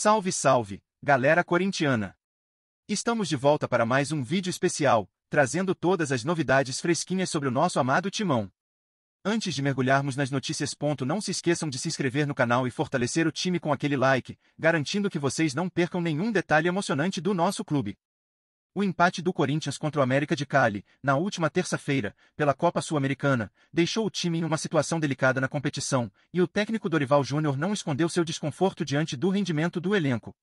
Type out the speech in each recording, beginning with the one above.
Salve, salve, galera corintiana! Estamos de volta para mais um vídeo especial, trazendo todas as novidades fresquinhas sobre o nosso amado Timão. Antes de mergulharmos nas notícias, não se esqueçam de se inscrever no canal e fortalecer o time com aquele like, garantindo que vocês não percam nenhum detalhe emocionante do nosso clube. O empate do Corinthians contra o América de Cali, na última terça-feira, pela Copa Sul-Americana, deixou o time em uma situação delicada na competição, e o técnico Dorival Júnior não escondeu seu desconforto diante do rendimento do elenco.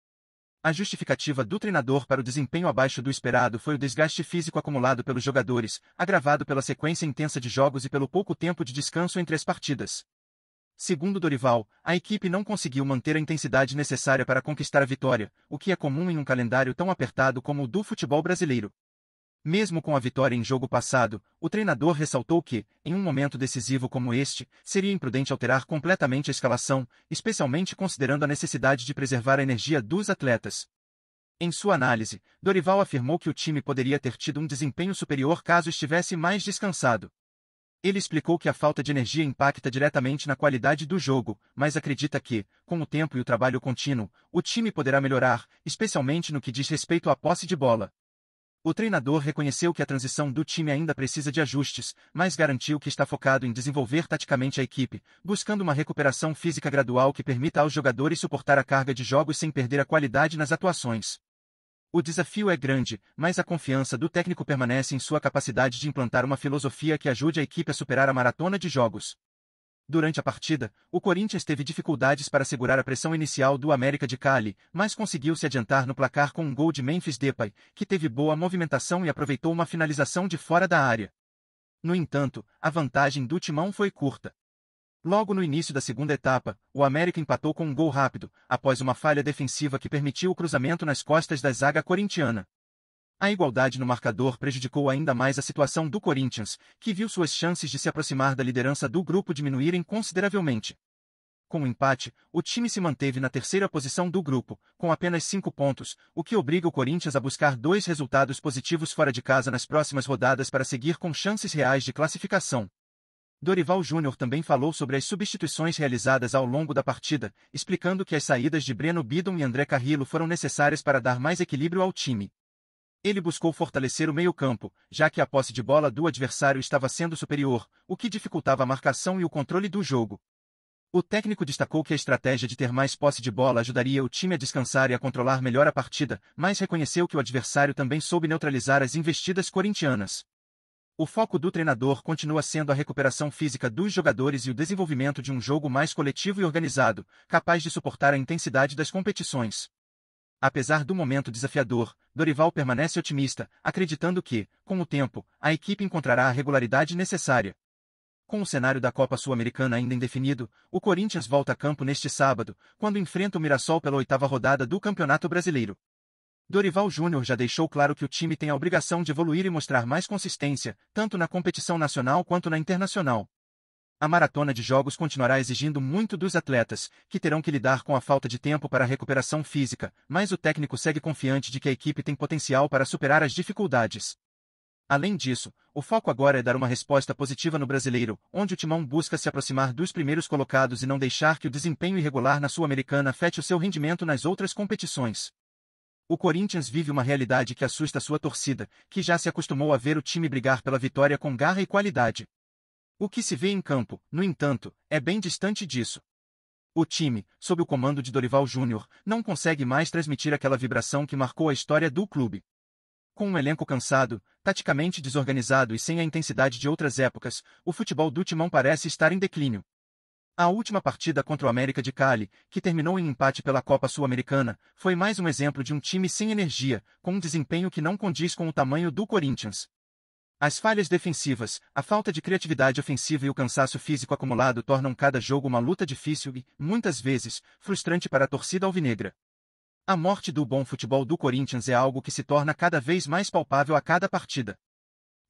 A justificativa do treinador para o desempenho abaixo do esperado foi o desgaste físico acumulado pelos jogadores, agravado pela sequência intensa de jogos e pelo pouco tempo de descanso entre as partidas. Segundo Dorival, a equipe não conseguiu manter a intensidade necessária para conquistar a vitória, o que é comum em um calendário tão apertado como o do futebol brasileiro. Mesmo com a vitória em jogo passado, o treinador ressaltou que, em um momento decisivo como este, seria imprudente alterar completamente a escalação, especialmente considerando a necessidade de preservar a energia dos atletas. Em sua análise, Dorival afirmou que o time poderia ter tido um desempenho superior caso estivesse mais descansado. Ele explicou que a falta de energia impacta diretamente na qualidade do jogo, mas acredita que, com o tempo e o trabalho contínuo, o time poderá melhorar, especialmente no que diz respeito à posse de bola. O treinador reconheceu que a transição do time ainda precisa de ajustes, mas garantiu que está focado em desenvolver taticamente a equipe, buscando uma recuperação física gradual que permita aos jogadores suportar a carga de jogos sem perder a qualidade nas atuações. O desafio é grande, mas a confiança do técnico permanece em sua capacidade de implantar uma filosofia que ajude a equipe a superar a maratona de jogos. Durante a partida, o Corinthians teve dificuldades para segurar a pressão inicial do América de Cali, mas conseguiu se adiantar no placar com um gol de Memphis Depay, que teve boa movimentação e aproveitou uma finalização de fora da área. No entanto, a vantagem do Timão foi curta. Logo no início da segunda etapa, o América empatou com um gol rápido, após uma falha defensiva que permitiu o cruzamento nas costas da zaga corintiana. A igualdade no marcador prejudicou ainda mais a situação do Corinthians, que viu suas chances de se aproximar da liderança do grupo diminuírem consideravelmente. Com o empate, o time se manteve na terceira posição do grupo, com apenas 5 pontos, o que obriga o Corinthians a buscar 2 resultados positivos fora de casa nas próximas rodadas para seguir com chances reais de classificação. Dorival Júnior também falou sobre as substituições realizadas ao longo da partida, explicando que as saídas de Breno Bidon e André Carrillo foram necessárias para dar mais equilíbrio ao time. Ele buscou fortalecer o meio-campo, já que a posse de bola do adversário estava sendo superior, o que dificultava a marcação e o controle do jogo. O técnico destacou que a estratégia de ter mais posse de bola ajudaria o time a descansar e a controlar melhor a partida, mas reconheceu que o adversário também soube neutralizar as investidas corintianas. O foco do treinador continua sendo a recuperação física dos jogadores e o desenvolvimento de um jogo mais coletivo e organizado, capaz de suportar a intensidade das competições. Apesar do momento desafiador, Dorival permanece otimista, acreditando que, com o tempo, a equipe encontrará a regularidade necessária. Com o cenário da Copa Sul-Americana ainda indefinido, o Corinthians volta a campo neste sábado, quando enfrenta o Mirassol pela 8ª rodada do Campeonato Brasileiro. Dorival Júnior já deixou claro que o time tem a obrigação de evoluir e mostrar mais consistência, tanto na competição nacional quanto na internacional. A maratona de jogos continuará exigindo muito dos atletas, que terão que lidar com a falta de tempo para a recuperação física, mas o técnico segue confiante de que a equipe tem potencial para superar as dificuldades. Além disso, o foco agora é dar uma resposta positiva no Brasileiro, onde o Timão busca se aproximar dos primeiros colocados e não deixar que o desempenho irregular na Sul-Americana afete o seu rendimento nas outras competições. O Corinthians vive uma realidade que assusta sua torcida, que já se acostumou a ver o time brigar pela vitória com garra e qualidade. O que se vê em campo, no entanto, é bem distante disso. O time, sob o comando de Dorival Júnior, não consegue mais transmitir aquela vibração que marcou a história do clube. Com um elenco cansado, taticamente desorganizado e sem a intensidade de outras épocas, o futebol do Timão parece estar em declínio. A última partida contra o América de Cali, que terminou em empate pela Copa Sul-Americana, foi mais um exemplo de um time sem energia, com um desempenho que não condiz com o tamanho do Corinthians. As falhas defensivas, a falta de criatividade ofensiva e o cansaço físico acumulado tornam cada jogo uma luta difícil e, muitas vezes, frustrante para a torcida alvinegra. A morte do bom futebol do Corinthians é algo que se torna cada vez mais palpável a cada partida.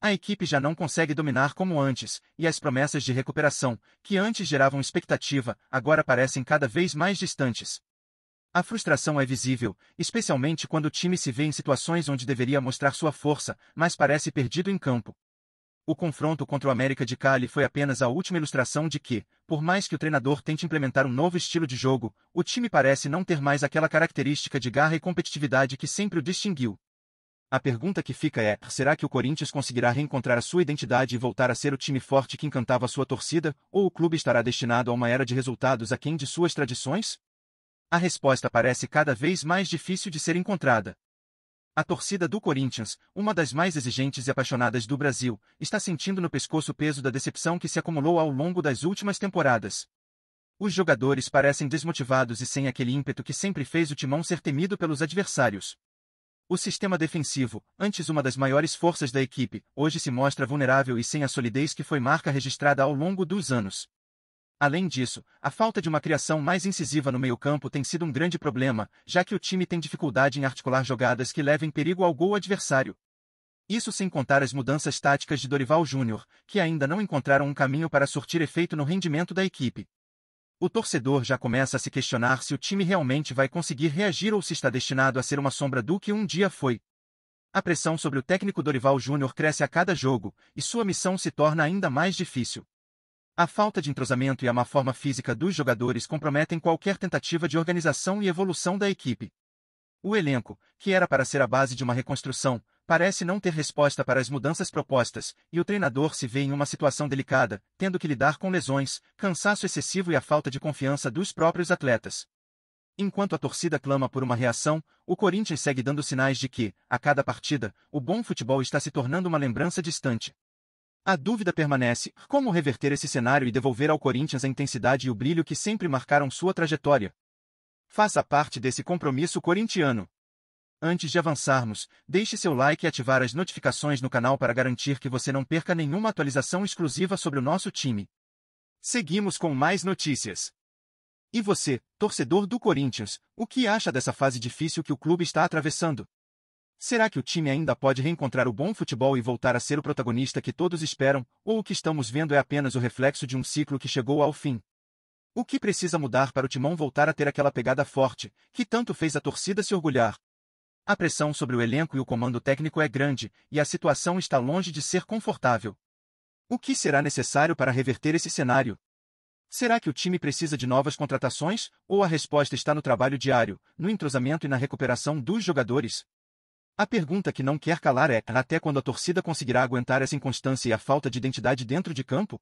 A equipe já não consegue dominar como antes, e as promessas de recuperação, que antes geravam expectativa, agora parecem cada vez mais distantes. A frustração é visível, especialmente quando o time se vê em situações onde deveria mostrar sua força, mas parece perdido em campo. O confronto contra o América de Cali foi apenas a última ilustração de que, por mais que o treinador tente implementar um novo estilo de jogo, o time parece não ter mais aquela característica de garra e competitividade que sempre o distinguiu. A pergunta que fica é, será que o Corinthians conseguirá reencontrar a sua identidade e voltar a ser o time forte que encantava a sua torcida, ou o clube estará destinado a uma era de resultados aquém de suas tradições? A resposta parece cada vez mais difícil de ser encontrada. A torcida do Corinthians, uma das mais exigentes e apaixonadas do Brasil, está sentindo no pescoço o peso da decepção que se acumulou ao longo das últimas temporadas. Os jogadores parecem desmotivados e sem aquele ímpeto que sempre fez o Timão ser temido pelos adversários. O sistema defensivo, antes uma das maiores forças da equipe, hoje se mostra vulnerável e sem a solidez que foi marca registrada ao longo dos anos. Além disso, a falta de uma criação mais incisiva no meio-campo tem sido um grande problema, já que o time tem dificuldade em articular jogadas que levem perigo ao gol adversário. Isso sem contar as mudanças táticas de Dorival Júnior, que ainda não encontraram um caminho para surtir efeito no rendimento da equipe. O torcedor já começa a se questionar se o time realmente vai conseguir reagir ou se está destinado a ser uma sombra do que um dia foi. A pressão sobre o técnico Dorival Júnior cresce a cada jogo, e sua missão se torna ainda mais difícil. A falta de entrosamento e a má forma física dos jogadores comprometem qualquer tentativa de organização e evolução da equipe. O elenco, que era para ser a base de uma reconstrução, parece não ter resposta para as mudanças propostas, e o treinador se vê em uma situação delicada, tendo que lidar com lesões, cansaço excessivo e a falta de confiança dos próprios atletas. Enquanto a torcida clama por uma reação, o Corinthians segue dando sinais de que, a cada partida, o bom futebol está se tornando uma lembrança distante. A dúvida permanece: como reverter esse cenário e devolver ao Corinthians a intensidade e o brilho que sempre marcaram sua trajetória? Faça parte desse compromisso corintiano. Antes de avançarmos, deixe seu like e ativar as notificações no canal para garantir que você não perca nenhuma atualização exclusiva sobre o nosso time. Seguimos com mais notícias. E você, torcedor do Corinthians, o que acha dessa fase difícil que o clube está atravessando? Será que o time ainda pode reencontrar o bom futebol e voltar a ser o protagonista que todos esperam, ou o que estamos vendo é apenas o reflexo de um ciclo que chegou ao fim? O que precisa mudar para o Timão voltar a ter aquela pegada forte, que tanto fez a torcida se orgulhar? A pressão sobre o elenco e o comando técnico é grande, e a situação está longe de ser confortável. O que será necessário para reverter esse cenário? Será que o time precisa de novas contratações, ou a resposta está no trabalho diário, no entrosamento e na recuperação dos jogadores? A pergunta que não quer calar é: até quando a torcida conseguirá aguentar essa inconstância e a falta de identidade dentro de campo?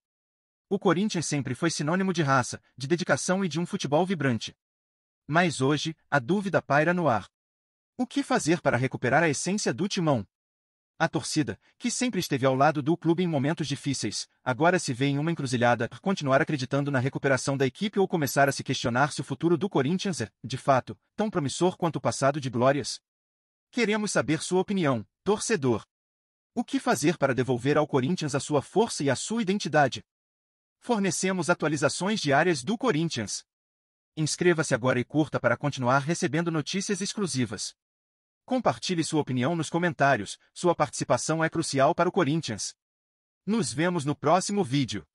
O Corinthians sempre foi sinônimo de raça, de dedicação e de um futebol vibrante. Mas hoje, a dúvida paira no ar. O que fazer para recuperar a essência do Timão? A torcida, que sempre esteve ao lado do clube em momentos difíceis, agora se vê em uma encruzilhada: continuar acreditando na recuperação da equipe ou começar a se questionar se o futuro do Corinthians é, de fato, tão promissor quanto o passado de glórias? Queremos saber sua opinião, torcedor. O que fazer para devolver ao Corinthians a sua força e a sua identidade? Fornecemos atualizações diárias do Corinthians. Inscreva-se agora e curta para continuar recebendo notícias exclusivas. Compartilhe sua opinião nos comentários, sua participação é crucial para o Corinthians. Nos vemos no próximo vídeo.